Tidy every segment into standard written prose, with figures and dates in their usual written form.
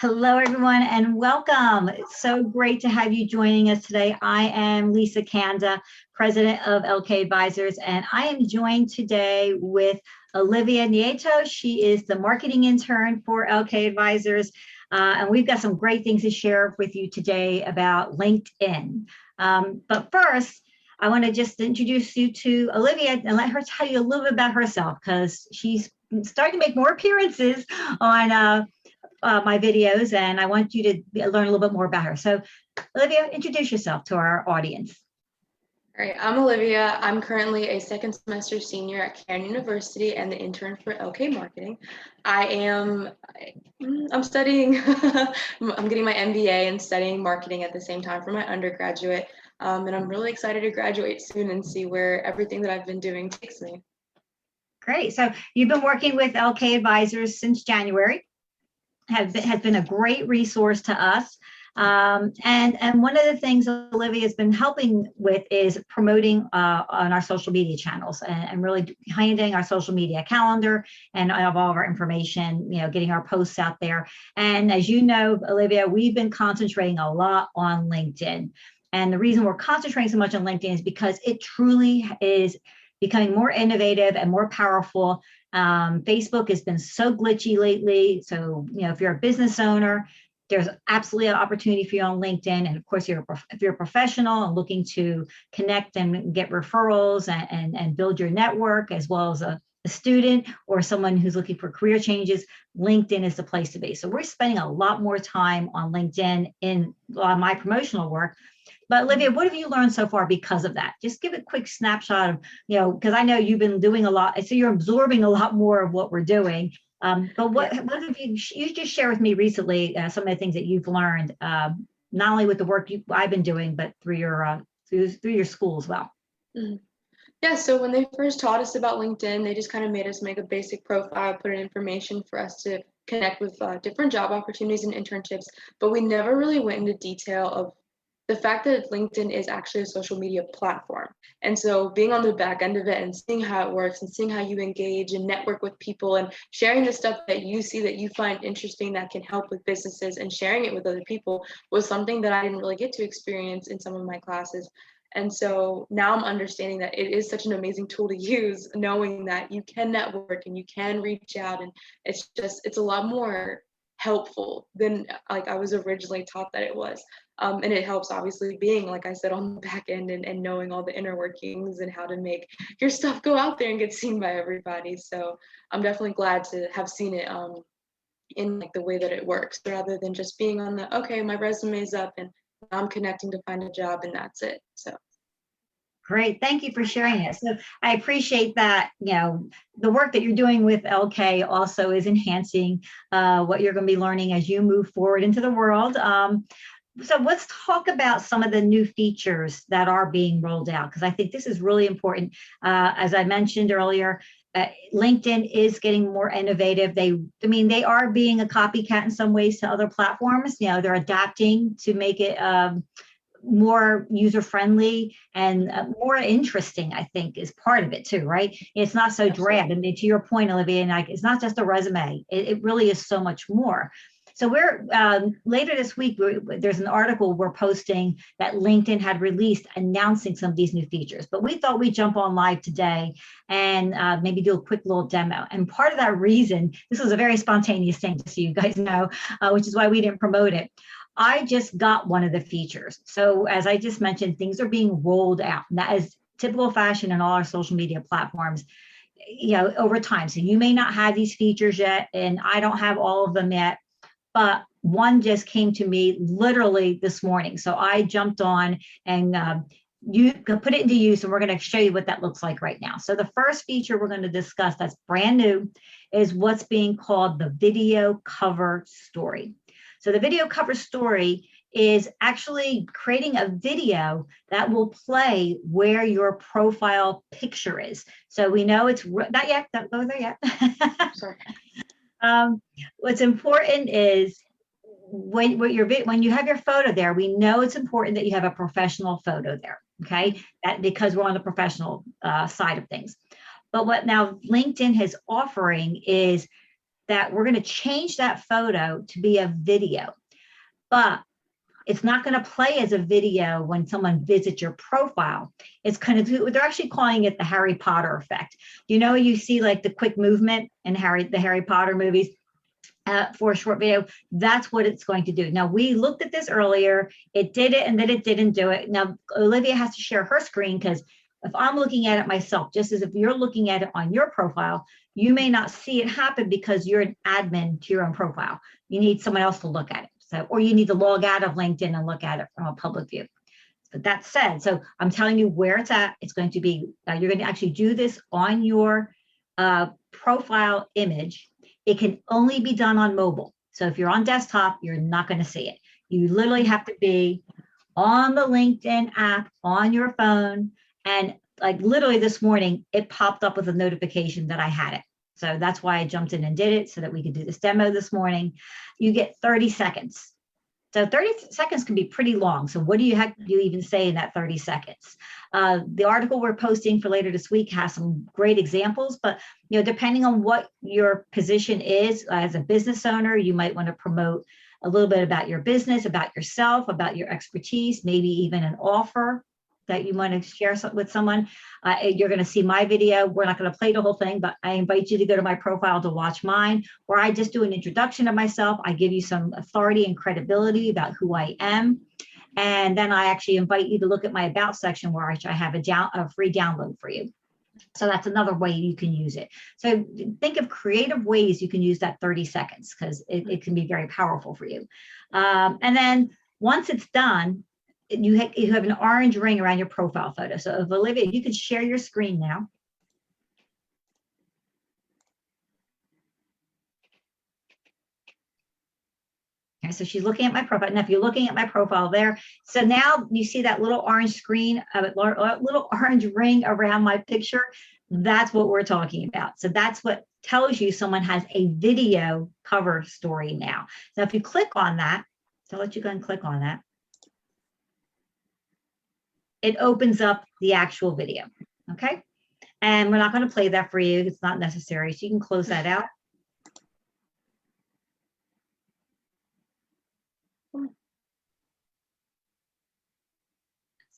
Hello, everyone, and welcome. It's so great to have you joining us today. I am Lisa Kanda, president of LK Advisors, and I am joined today with Olivia Nieto. She is the marketing intern for LK Advisors, and we've got some great things to share with you today about LinkedIn. But first, I want to just introduce you to Olivia and let her tell you a little bit about herself, because she's starting to make more appearances on my videos, and I want you to learn a little bit more about her. So Olivia, introduce yourself to our audience. All right, I'm Olivia. I'm currently a second semester senior at Cairn University and the intern for LK Marketing. I'm studying, I'm getting my MBA and studying marketing at the same time for my undergraduate. And I'm really excited to graduate soon and see where everything that I've been doing takes me. Great. So you've been working with LK Advisors since January. Has been a great resource to us. And one of the things Olivia has been helping with is promoting on our social media channels and really handling our social media calendar and of all of our information, getting our posts out there. And as you know, Olivia, we've been concentrating a lot on LinkedIn. And the reason we're concentrating so much on LinkedIn is because it truly is becoming more innovative and more powerful. Facebook has been so glitchy lately. So, if you're a business owner, there's absolutely an opportunity for you on LinkedIn. And of course, if you're a professional and looking to connect and get referrals and build your network, as well as a student or someone who's looking for career changes, LinkedIn is the place to be. So we're spending a lot more time on LinkedIn in my promotional work. But Olivia, what have you learned so far because of that? Just give a quick snapshot of, because I know you've been doing a lot, so you're absorbing a lot more of what we're doing. But what have you just share with me recently, some of the things that you've learned, not only with the work I've been doing, but through your school as well. Mm-hmm. Yeah, so when they first taught us about LinkedIn, they just kind of made us make a basic profile, put in information for us to connect with different job opportunities and internships, but we never really went into detail of the fact that LinkedIn is actually a social media platform. And so being on the back end of it and seeing how it works and seeing how you engage and network with people and sharing the stuff that you see that you find interesting that can help with businesses and sharing it with other people was something that I didn't really get to experience in some of my classes. And so now I'm understanding that it is such an amazing tool to use, knowing that you can network and you can reach out, and it's a lot more helpful than like I was originally taught that it was. And it helps obviously being, like I said, on the back end and knowing all the inner workings and how to make your stuff go out there and get seen by everybody. So I'm definitely glad to have seen it in like the way that it works, rather than just being on the, okay, my resume is up and I'm connecting to find a job and that's it. So great, thank you for sharing it. So I appreciate that. The work that you're doing with LK also is enhancing what you're going to be learning as you move forward into the world. So let's talk about some of the new features that are being rolled out, because I think this is really important. As I mentioned earlier, LinkedIn is getting more innovative. They are being a copycat in some ways to other platforms. They're adapting to make it more user-friendly and more interesting, I think, is part of it too, right? It's not so drab. And to your point, Olivia, and it's not just a resume. It really is so much more. So we're later this week, there's an article we're posting that LinkedIn had released announcing some of these new features. But we thought we'd jump on live today and maybe do a quick little demo. And part of that reason, this was a very spontaneous thing, just so you guys know, which is why we didn't promote it. I just got one of the features. So as I just mentioned, things are being rolled out. And that is typical fashion in all our social media platforms, over time. So you may not have these features yet, and I don't have all of them yet. But one just came to me literally this morning. So I jumped on and you can put it into use, and we're going to show you what that looks like right now. So the first feature we're going to discuss that's brand new is what's being called the video cover story. So the video cover story is actually creating a video that will play where your profile picture is. So we know it's not yet, don't go there yet. sorry. What's important is when you have your photo there, we know it's important that you have a professional photo there, okay? Because we're on the professional side of things. But what now LinkedIn is offering is that we're going to change that photo to be a video, but it's not going to play as a video when someone visits your profile. It's kind of, they're actually calling it the Harry Potter effect. You see like the quick movement in the Harry Potter movies for a short video. That's what it's going to do. Now, we looked at this earlier. It did it, and then it didn't do it. Now, Olivia has to share her screen, because if I'm looking at it myself, just as if you're looking at it on your profile, you may not see it happen because you're an admin to your own profile. You need someone else to look at it. So, or you need to log out of LinkedIn and look at it from a public view. But that said, so I'm telling you where it's at. It's going to be, you're going to actually do this on your profile image. It can only be done on mobile. So if you're on desktop, you're not going to see it. You literally have to be on the LinkedIn app on your phone. And like literally this morning, it popped up with a notification that I had it. So that's why I jumped in and did it, so that we could do this demo this morning. You get 30 seconds. So 30 seconds can be pretty long. So what do you even say in that 30 seconds? The article we're posting for later this week has some great examples, but depending on what your position is as a business owner, you might want to promote a little bit about your business, about yourself, about your expertise, maybe even an offer that you want to share with someone. You're going to see my video. We're not going to play the whole thing, but I invite you to go to my profile to watch mine, where I just do an introduction of myself. I give you some authority and credibility about who I am. And then I actually invite you to look at my about section, where I have a free download for you. So that's another way you can use it. So think of creative ways you can use that 30 seconds, because it can be very powerful for you. And then once it's done, you have an orange ring around your profile photo. So if Olivia, you could share your screen now. Okay, so she's looking at my profile. Now, if you're looking at my profile there, so now you see that little orange screen, little orange ring around my picture. That's what we're talking about. So that's what tells you someone has a video cover story now. So if you click on that, so I'll let you go and click on that. It opens up the actual video, okay? And we're not going to play that for you. It's not necessary, so you can close that out.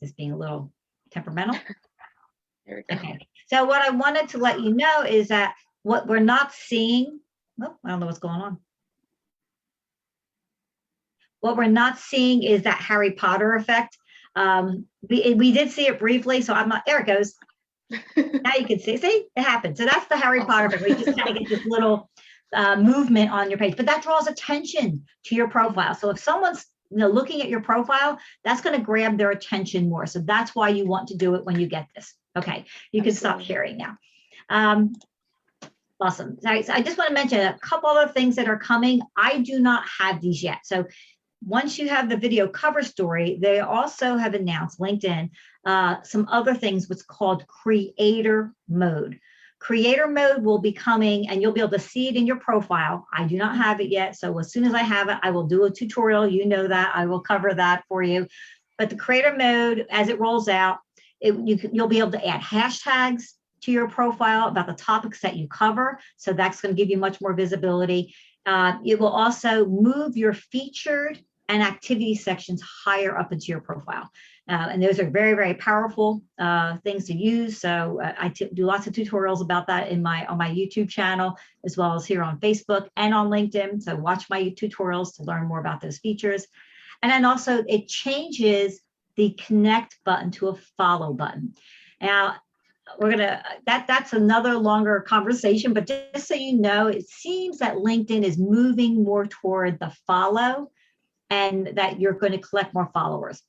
Just being a little temperamental. There we go. Okay, so what I wanted to let you know is that what we're not seeing, oh, I don't know what's going on. What we're not seeing is that Harry Potter effect. We did see it briefly, so I'm not, there it goes. Now you can see it happened. So that's the Harry Potter effect. We just kind of get this little movement on your page, but that draws attention to your profile. So if someone's looking at your profile, that's going to grab their attention more. So that's why you want to do it when you get this. Okay, you can stop sharing now. Awesome. So I just want to mention a couple other things that are coming. I do not have these yet. So once you have the video cover story, they also have announced, LinkedIn, some other things, what's called creator mode. Creator mode will be coming, and you'll be able to see it in your profile. I do not have it yet, so as soon as I have it, I will do a tutorial. You know that. I will cover that for you. But the creator mode, as it rolls out, you'll be able to add hashtags to your profile about the topics that you cover. So that's going to give you much more visibility. It will also move your featured and activity sections higher up into your profile. And those are very, very powerful things to use. So I do lots of tutorials about that on my YouTube channel, as well as here on Facebook and on LinkedIn. So watch my tutorials to learn more about those features. And then also it changes the connect button to a follow button. Now, that's another longer conversation, but just so you know, it seems that LinkedIn is moving more toward the follow, and that you're going to collect more followers.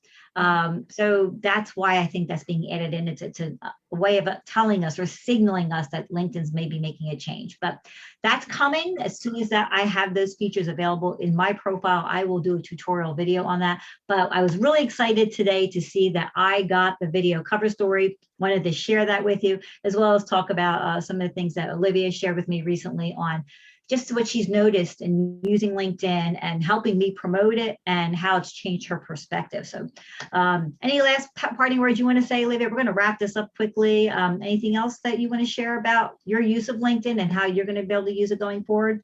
So that's why I think that's being added in. It's a way of telling us or signaling us that LinkedIn's maybe making a change, but that's coming. As soon as I have those features available in my profile, I will do a tutorial video on that. But I was really excited today to see that I got the video cover story. Wanted to share that with you, as well as talk about some of the things that Olivia shared with me recently on just what she's noticed in using LinkedIn and helping me promote it, and how it's changed her perspective. So any last parting words you want to say, Olivia? We're going to wrap this up quickly. Anything else that you want to share about your use of LinkedIn and how you're going to be able to use it going forward?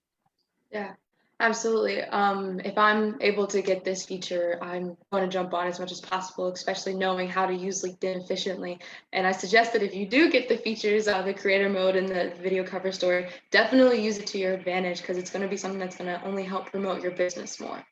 Yeah, absolutely. If I'm able to get this feature, I'm going to jump on as much as possible, especially knowing how to use LinkedIn efficiently. And I suggest that if you do get the features, the creator mode and the video cover story, definitely use it to your advantage because it's going to be something that's going to only help promote your business more.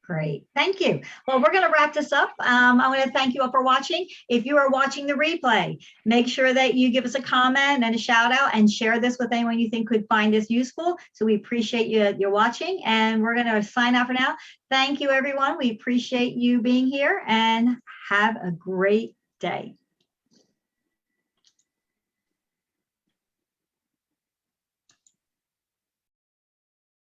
Great. Thank you. Well, we're going to wrap this up. I want to thank you all for watching. If you are watching the replay, make sure that you give us a comment and a shout out and share this with anyone you think could find this useful. So we appreciate you watching, and we're going to sign out for now. Thank you, everyone. We appreciate you being here, and have a great day.